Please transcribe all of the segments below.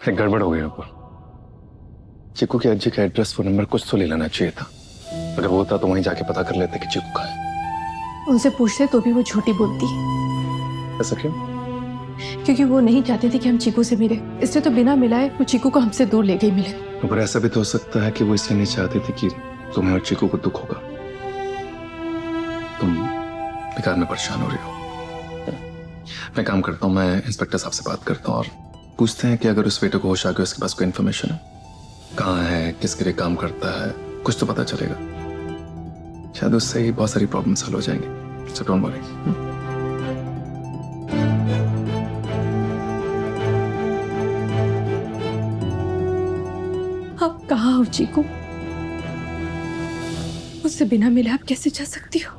एक गड़बड़ हो गई ऊपर। चिकू के अज्जी का एड्रेस फोन नंबर कुछ तो ले लेना चाहिए था। अगर वो होता तो वहीं जाके पता कर लेते कि चिकू कहाँ है। उनसे पूछते तो भी वो झूठी बोलती। ऐसा क्यों? क्योंकि वो नहीं चाहती थी कि हम चीकू से मिले, इसलिए तो बिना मिलाए वो चीकू को हमसे दूर ले गई मिले। पर ऐसा भी तो हो सकता है कि वो इसलिए नहीं चाहती थी कि तुम्हें और चिकू को दुख होगा। तुम बेकार में परेशान हो रही हो। मैं काम करता हूँ, मैं इंस्पेक्टर साहब से बात करता हूँ और पूछते हैं कि अगर उस बेटे को होश आ गया, उसके पास कोई इन्फॉर्मेशन है, कहाँ है, किसके लिए काम करता है, कुछ तो पता चलेगा। शायद उससे ही बहुत सारी प्रॉब्लम्स हल हो जाएंगी। So don't worry. आप कहाँ हो चीकू? उससे बिना मिले आप कैसे जा सकती हो?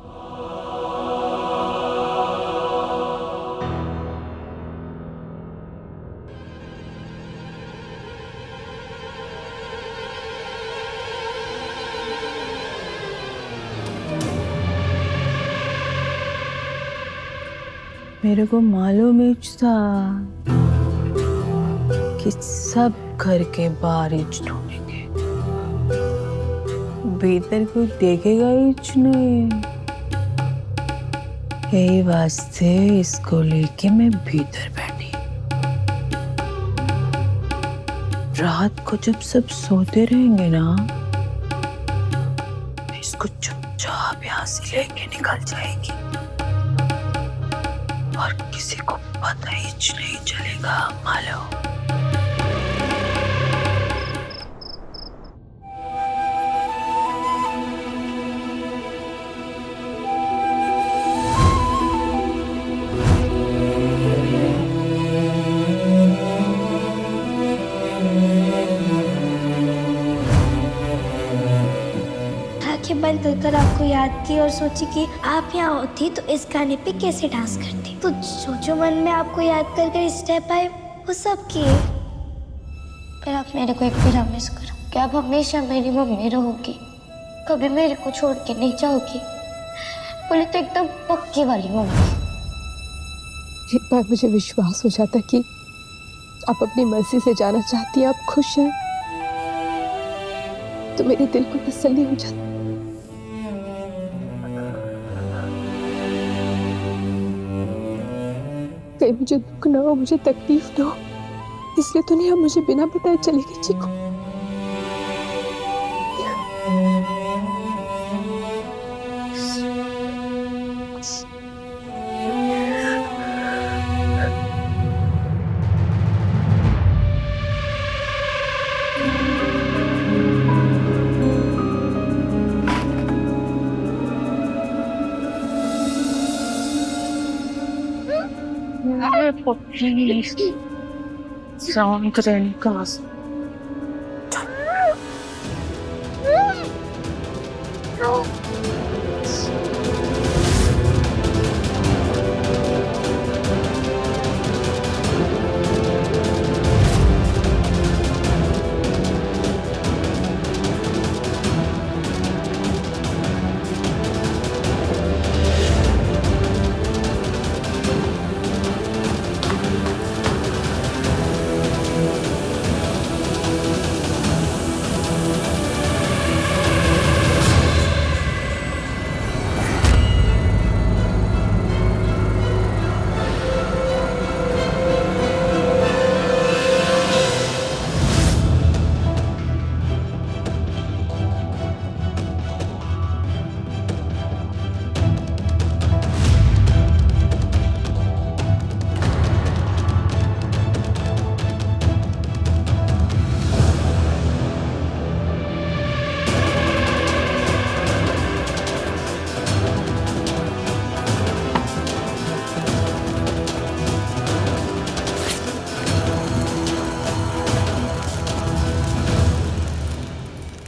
मेरे को मालूम ही था कि सब घर के बाहर ही ढूंढेंगे, भीतर कोई देखेगा ही नहीं। यही वास्ते इसको लेके मैं भीतर बैठी। रात को जब सब सोते रहेंगे ना, मैं इसको चुपचाप यहाँ से लेके निकल जाएगी और किसी को पता ही नहीं चलेगा। मालूम? आंखें बंद कर आपको याद की और सोची कि आप यहाँ होती तो इस गाने पे कैसे डांस करती। तो जो मन में आपको याद कर कर स्टेप आए वो सब किए। पर आप मेरे को एक प्रॉमिस करो कि आप हमेशा मेरी मम्मी रहोगी, कभी मेरे को छोड़ के नहीं जाओगी। बोले तो एकदम पक्की वाली मम्मी। एक बार मुझे विश्वास हो जाता कि आप अपनी मर्जी से जाना चाहती हैं, आप खुश हैं, तो मेरे दिल को तसल्ली हो जाती। कहीं मुझे दुख ना हो, मुझे तकलीफ ना हो, इसलिए तो नहीं आप मुझे बिना बताए चले गए चीकू।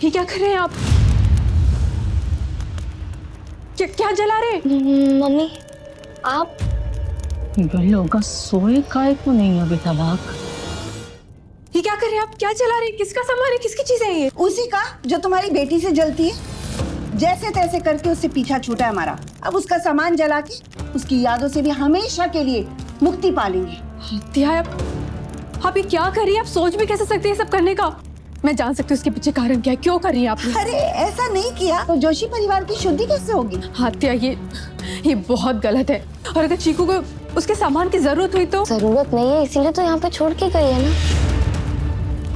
ये क्या कर रहे हैं आप? क्या जला रहे हैं? मम्मी आप लोग सोए काय को नहीं अभी तलाक। ये क्या कर रहे हैं आप? क्या जला रहे हैं? किसका सामान है? किसकी चीजें हैं ये? उसी का जो तुम्हारी बेटी से जलती है। जैसे तैसे करके उससे पीछा छूटा है हमारा। अब उसका सामान जला के उसकी यादों से भी हमेशा के लिए मुक्ति पा लेंगे। दिया आप ये क्या कर रही है? आप सोच भी कैसे सकती है सब करने का? मैं जान सकती हूँ उसके पीछे कारण क्या है, क्यों कर रही है आपने? अरे ऐसा नहीं किया तो जोशी परिवार की शुद्धि कैसे होगी? आत्या, ये बहुत गलत है। और अगर चीकू को उसके सामान की जरूरत हुई तो? जरूरत नहीं है, इसीलिए तो यहाँ पे छोड़ के गई है ना।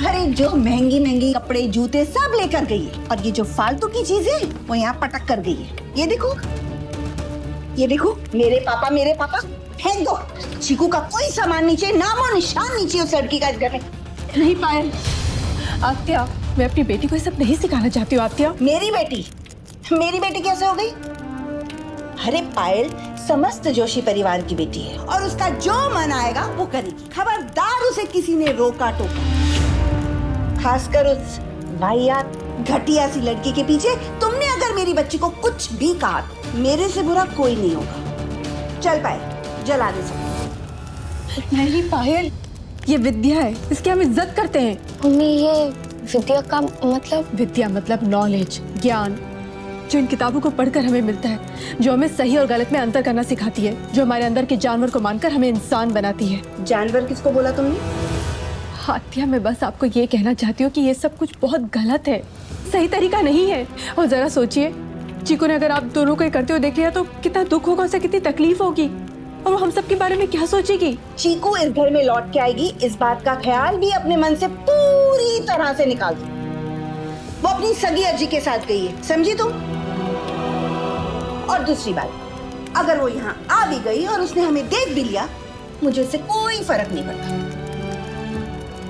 अरे जो महंगी महंगी कपड़े जूते सब लेकर गई है, और ये जो फालतू की चीजें वो यहाँ पटक कर गई है। ये देखो मेरे पापा फेंक दो। चीकू का कोई सामान नीचे, नामो निशान नीचे उस लड़की का इस घर में। नहीं पायल, आत्या, मैं अपनी बेटी को ये सब नहीं सिखाना चाहती हूँ। आत्या, मेरी बेटी कैसे हो गई? अरे पायल समस्त जोशी परिवार की बेटी है और उसका जो मन आएगा वो करेगी। खबरदार उसे किसी ने रोका टोका, खासकर उस वाहियात घटिया सी लड़की के पीछे। तुमने अगर मेरी बच्ची को कुछ भी कहा, मेरे से बुरा कोई नहीं होगा। चल पायल, जला दे सब। नहीं पायल, ये विद्या है, इसकी हम इज्जत करते हैं। मम्मी, ये विद्या का मतलब? विद्या मतलब नॉलेज, ज्ञान, जो इन किताबों को पढ़कर हमें मिलता है, जो हमें सही और गलत में अंतर करना सिखाती है, जो हमारे अंदर के जानवर को मानकर हमें इंसान बनाती है। जानवर किसको बोला तुमने? आत्या, मैं बस आपको ये कहना चाहती हूँ कि ये सब कुछ बहुत गलत है, सही तरीका नहीं है। और जरा सोचिए, चीकू ने अगर आप दोनों को ये करते हुए देख लिया तो कितना दुख होगा, उसे कितनी तकलीफ होगी, और वो हम सब के बारे में क्या सोचेगी? चीकू इस घर में लौट के आएगी, इस बात का ख्याल भी अपने मन से पूरी तरह से निकाल दो। वो अपनी सगी अज्जी के साथ गई है, समझी तुम? और दूसरी बात, अगर वो यहाँ आ भी गई और उसने हमें देख भी लिया, मुझे उससे कोई फर्क नहीं पड़ता।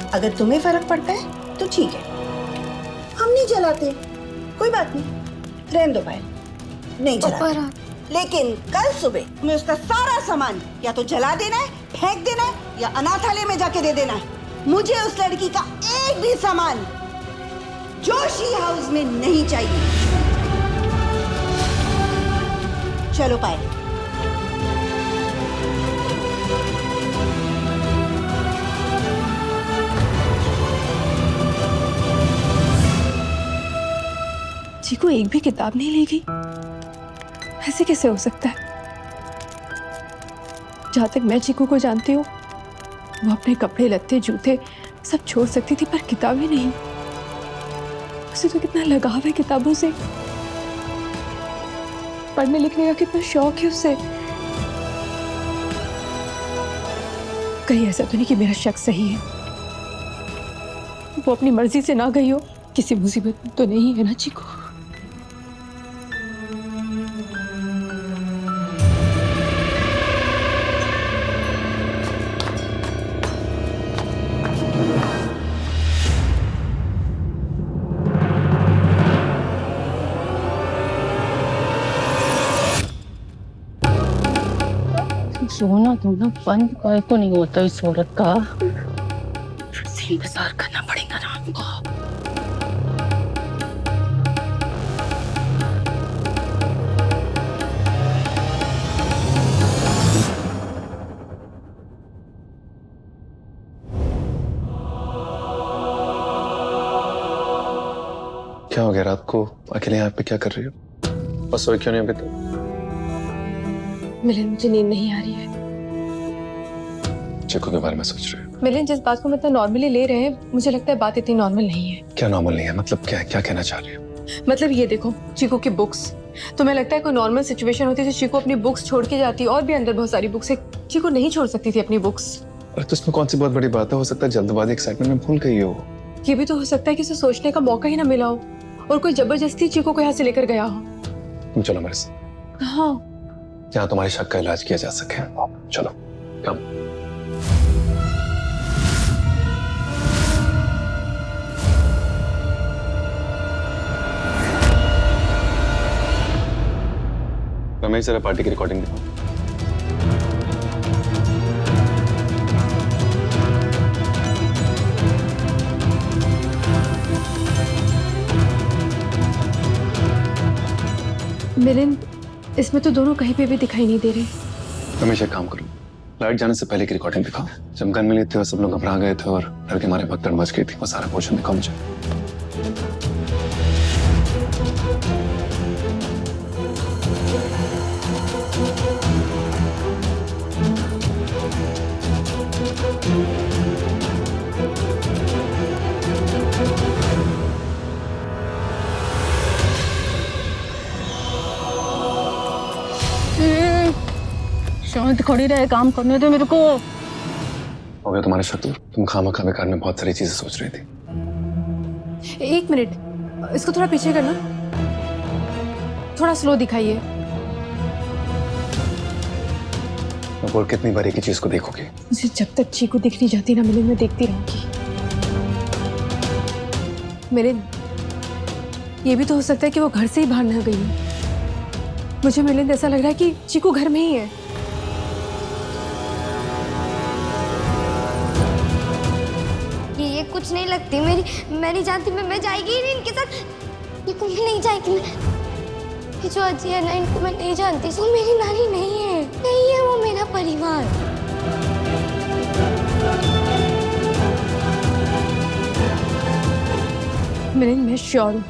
अगर तुम्हें फर्क पड़ता है तो ठीक है, हम नहीं जलाते, कोई बात नहीं, रहने दो पायल, नहीं जलाते। लेकिन कल सुबह तुम्हें उसका सारा सामान या तो जला देना है, फेंक देना है, या अनाथालय में जाके दे देना है। मुझे उस लड़की का एक भी सामान जोशी हाउस में नहीं चाहिए। चलो पायल। चीकू एक भी किताब नहीं ले गई, ऐसे कैसे हो सकता है? जहां तक मैं चीकू को जानती हूँ, वो अपने कपड़े लत्ते जूते सब छोड़ सकती थी, पर किताबें नहीं। उसे तो कितना लगाव है किताबों से, पढ़ने लिखने का कितना शौक है उसे। कहीं ऐसा तो नहीं कि मेरा शक सही है, वो अपनी मर्जी से ना गई हो? किसी मुसीबत तो नहीं है ना चीकू? सोना धोना बंद काय को नहीं होता इस औरत का? फिर से इंतजार करना पड़ेगा ना हमको। क्या हो गया? रात को अकेले यहाँ पे क्या कर रही हो? बस सोई क्यों नहीं अभी तक? मिलिंद, मुझे नींद नहीं आ रही है। चीकू के बारे में सोच रही हो? मिलिंद, जिस बात को मैं इतना नॉर्मली ले रहे हैं, मुझे लगता है बात इतनी नॉर्मल नहीं है। क्या नॉर्मल नहीं है? मतलब क्या कहना चाह रही हो? मतलब ये देखो, चीकू की बुक्स, तुम्हें लगता है कोई नॉर्मल सिचुएशन होती तो चीकू अपनी बुक्स छोड़ के जाती, और भी अंदर बहुत सारी बुक्स है, चीकू नहीं छोड़ सकती थी अपनी बुक्स। अरे तो इसमें कौन सी बहुत बड़ी बात है? हो सकता है जल्दबाजी एक्साइटमेंट में भूल गई हो। ये भी तो हो सकता है कि उसे सोचने का मौका ही ना मिला हो और कोई जबरदस्ती चीकू को यहाँ से लेकर गया हो। तुम चलो मेरे साथ, हाँ, जहाँ तुम्हारे शक का इलाज किया जा सके। चलो कम। रमेश, जरा पार्टी की रिकॉर्डिंग दिखाओ। मिलिंद, इसमें तो दोनों कहीं पे भी दिखाई नहीं दे रहे। रमेश, एक काम करो, लाइट जाने से पहले की रिकॉर्डिंग दिखाओ। जब गन मिली थी और सब लोग घबरा गए थे और डर के मारे भगदड़ मच गई थी, वो सारा पोर्शन दिखाओ मुझे। शांत खड़ी रहे, काम करने दे मेरे को। हो गया तुम्हारे शत्रु, तुम खामखा बेकार में बहुत सारी चीजें सोच रही थी। एक मिनट, इसको थोड़ा पीछे करना, थोड़ा स्लो दिखाइए। और कितनी बार एक ही चीज को देखोगे? मुझे जब तक चीकू दिख नहीं जाती ना मिलिंद, मैं देखती रहूंगी। मिलिंद, ये भी तो हो सकता है कि वो घर से ही बाहर ना गई हो। मुझे मिलिंद ऐसा लग रहा है कि चीकू घर में ही है। ये कुछ नहीं लगती मेरी, मैं नहीं जानती, मैं जाएगी ही नहीं इनके साथ। ये कुछ नहीं जाएगी मैं। ये जो अजी है ना, इनको मैं नहीं जानती। वो मेरी नानी नहीं है, नहीं है वो मेरा परिवार। मिलिंद, मैं श्योर हूँ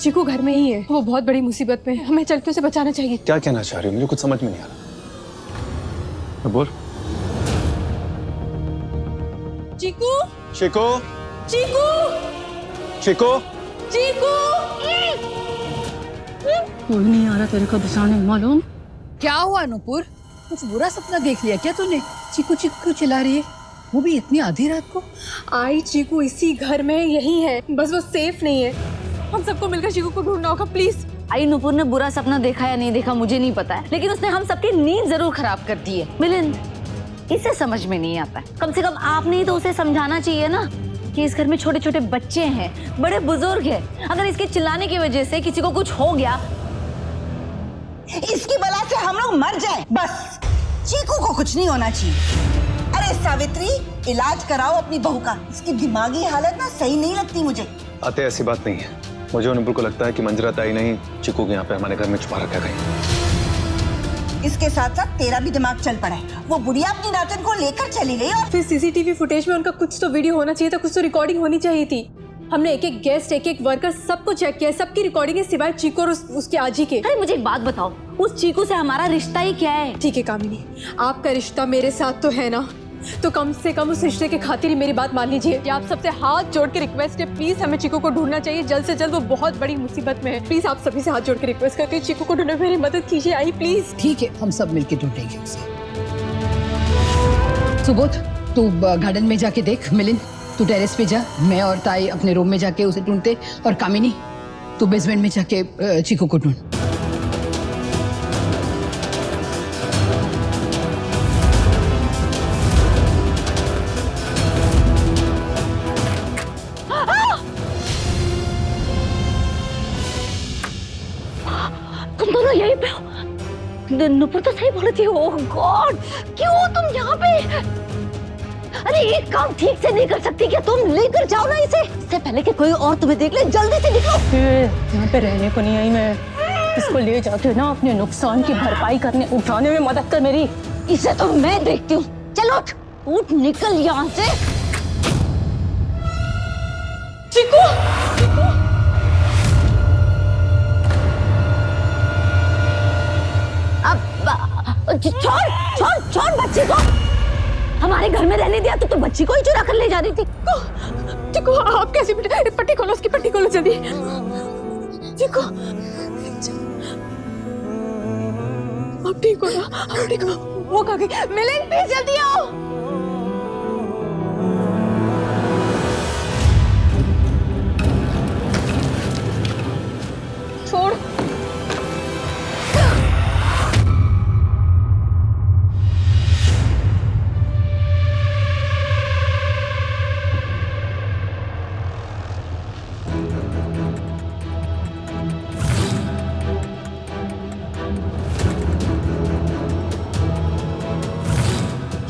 चीकू घर में ही है। वो बहुत बड़ी मुसीबत में है, हमें चल के उसे बचाना चाहिए। क्या कहना चाह रही हो? मुझे कुछ समझ में नहीं आ रहा। बोल। चीकू, चिको, चीकू, चिको, चीकू। कोई नहीं आ रहा तेरे को बचाने, मालूम? क्या हुआ नुपुर? कुछ बुरा सपना देख लिया क्या तूने? चीकू चीकू क्यों चिल्ला रही है, वो भी इतनी आधी रात को? आई चीकू इसी घर में यही है, बस वो सेफ नहीं है। हम सबको मिलकर चीकू को ढूंढना होगा, प्लीज। आई नुपुर ने बुरा सपना देखा या नहीं देखा मुझे नहीं पता है, लेकिन उसने हम सबकी नींद जरूर खराब कर दी है। मिलिंद, इसे समझ में नहीं आता है। कम से कम आपने ही तो उसे समझाना चाहिए ना कि इस घर में छोटे छोटे बच्चे हैं, बड़े बुजुर्ग हैं। अगर इसके चिल्लाने की वजह से किसी को कुछ हो गया, इसकी बला से हम लोग मर जाए बस। चीकू को कुछ नहीं होना चाहिए। अरे सावित्री, इलाज कराओ अपनी बहू का। इसकी दिमागी हालत ना सही नहीं लगती मुझे। आते ऐसी बात नहीं है। मुझे और नुपुर को लगता है कि मंजरा ताई नहीं, चिकू को यहाँ पे हमारे घर में छुपा रखा गई। इसके साथ साथ तेरा भी दिमाग चल पड़ा है। वो बुढ़िया अपनी नातन को लेकर चली गई और फिर सीसीटीवी फुटेज में उनका कुछ तो वीडियो होना चाहिए था, कुछ तो रिकॉर्डिंग होनी चाहिए थी। हमने एक एक गेस्ट, एक एक वर्कर सबको चेक किया, सबकी रिकॉर्डिंग है सिवाय चीकू और उसके आजी के। अरे मुझे एक बात बताओ, उस चीकू से हमारा रिश्ता ही क्या है? ठीक है कामिनी, आपका रिश्ता मेरे साथ तो है ना, तो कम से कम उस रिश्ते के खातिर ही मेरी बात मान लीजिए। कि आप सबसे हाथ जोड़ के रिक्वेस्ट है, प्लीज हमें चीकू को ढूंढना चाहिए जल्द से जल्द। वो बहुत बड़ी मुसीबत में है। प्लीज आप सभी से हाथ जोड़ के रिक्वेस्ट करके चीकू को ढूंढने में मेरी मदद कीजिए। आई प्लीज। ठीक है, हम सब मिलके ढूंढेंगे उसे। सुबोध, तू गार्डन में जाके देख। मिलिंद, तू टेरेस पे जा, मैं और ताई अपने रूम में जाके उसे ढूंढते। और कामिनी, तू बेसमेंट में जाके चीकू को ढूंढ। तुम दोनों यहीं पे हो? नुपुर तो सही बोल रही थी। ओह गॉड, क्यों तुम यहाँ पे? अरे एक काम ठीक से नहीं कर सकती क्या तुम? लेकर जाओ ना इसे, इससे पहले कि कोई और तुम्हें देख ले। जल्दी से निकलो। यहाँ पे रहने को नहीं आई मैं। इसको ले जाके ना अपने नुकसान की भरपाई करने, उठाने में मदद कर मेरी। इसे तो मैं देखती हूँ। चलो उठ, उठ, निकल यहाँ से। चीकू, छोड़ छोड़ छोड़ बच्ची को। हमारे घर में रहने दिया तो बच्ची को ही चुरा कर ले जा रही थी। चीकू आप कैसे? पट्टी खोलो, उसकी पट्टी खोलो जल्दी। चीकू, आप ठीक हो ना? आप ठीक हो? वो कहाँ गई? मिलिंद, प्लीज जल्दी आओ। छोड़।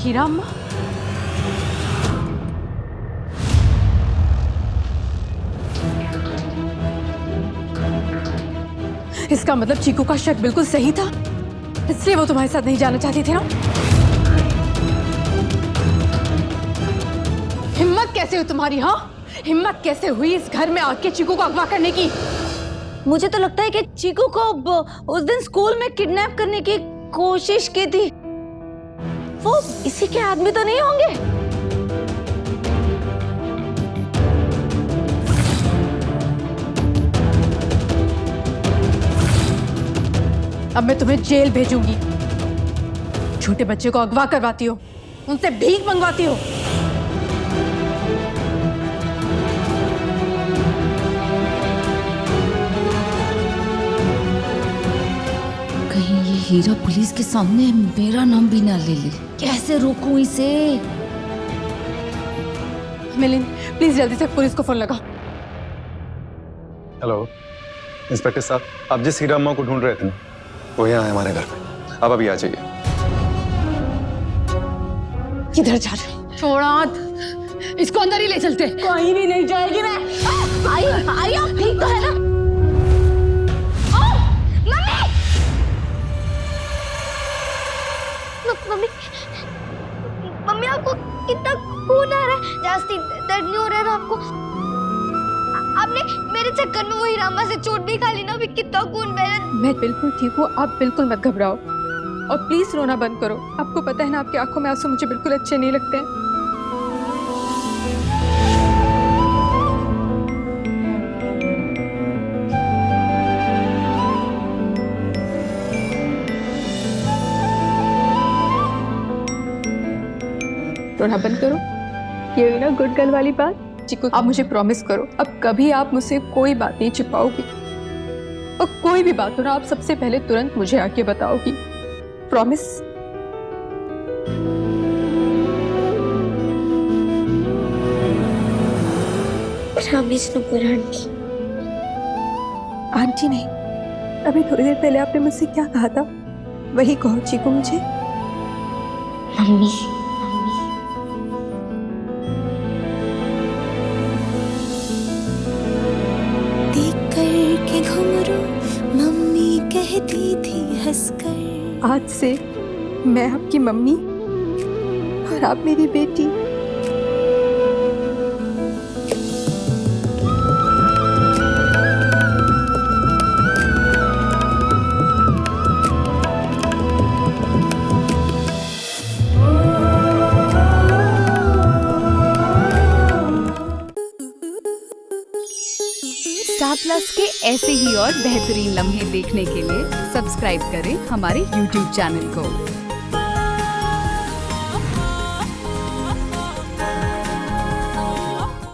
हीरा अम्मा, इसका मतलब चीकू का शक बिल्कुल सही था, इसलिए वो तुम्हारे साथ नहीं जाना चाहती थी ना? हिम्मत कैसे हुई तुम्हारी? हाँ, हिम्मत कैसे हुई इस घर में आके चीकू को अगवा करने की? मुझे तो लगता है कि चीकू को उस दिन स्कूल में किडनैप करने की कोशिश की थी। वो इसी के आदमी तो नहीं होंगे? अब मैं तुम्हें जेल भेजूंगी छोटे बच्चे को अगवा करवाती हो, उनसे भीख मंगवाती हो। कहीं ये हीरा पुलिस के सामने मेरा नाम भी ना ले ले। कैसे रोकूं इसे? मिलिंद, प्लीज जल्दी से पुलिस को फोन लगाओ। हेलो इंस्पेक्टर साहब, आप जिस हीरा अम्मा को ढूंढ रहे थे ना, वो यहाँ है हमारे घर पे। आप अभी आ जाइए। किधर जा रहे हो? छोड़ा हाथ, इसको अंदर ही ले चलते। कहीं भी नहीं जाएगी मैं। आई आई, आप ठीक तो है ना? मम्मी मम्मी आपको कितना खून आ रहा है? जास्ती दर्द नहीं हो रहा है ना आपको? आपने मेरे चक्कर में वही रामा से चोट भी खा ली ना, अभी कितना खून बह रहा है। मैं बिल्कुल ठीक हूँ, आप बिल्कुल मत घबराओ और प्लीज रोना बंद करो। आपको पता है ना, आपकी आंखों में आंसू मुझे बिल्कुल अच्छे नहीं लगते हैं। रोना बंद करो। ये हुई ना गुड गर्ल वाली बात। चिकू, आप मुझे प्रॉमिस करो, अब कभी आप मुझसे कोई बात नहीं छिपाओगी और कोई भी बात हो ना, आप सबसे पहले तुरंत मुझे आके बताओगी। Promise? Promise Nupur aunty. Aunty नहीं, अभी थोड़ी देर पहले आपने मुझसे क्या कहा था, वही कहो चिकू मुझे। मम्मी के घुंघरू मम्मी कहती थी हंसकर। आज से मैं आपकी मम्मी और आप मेरी बेटी। स्टार प्लस के ऐसे ही और बेहतरीन लम्हे देखने के लिए सब्सक्राइब करें हमारे YouTube चैनल को।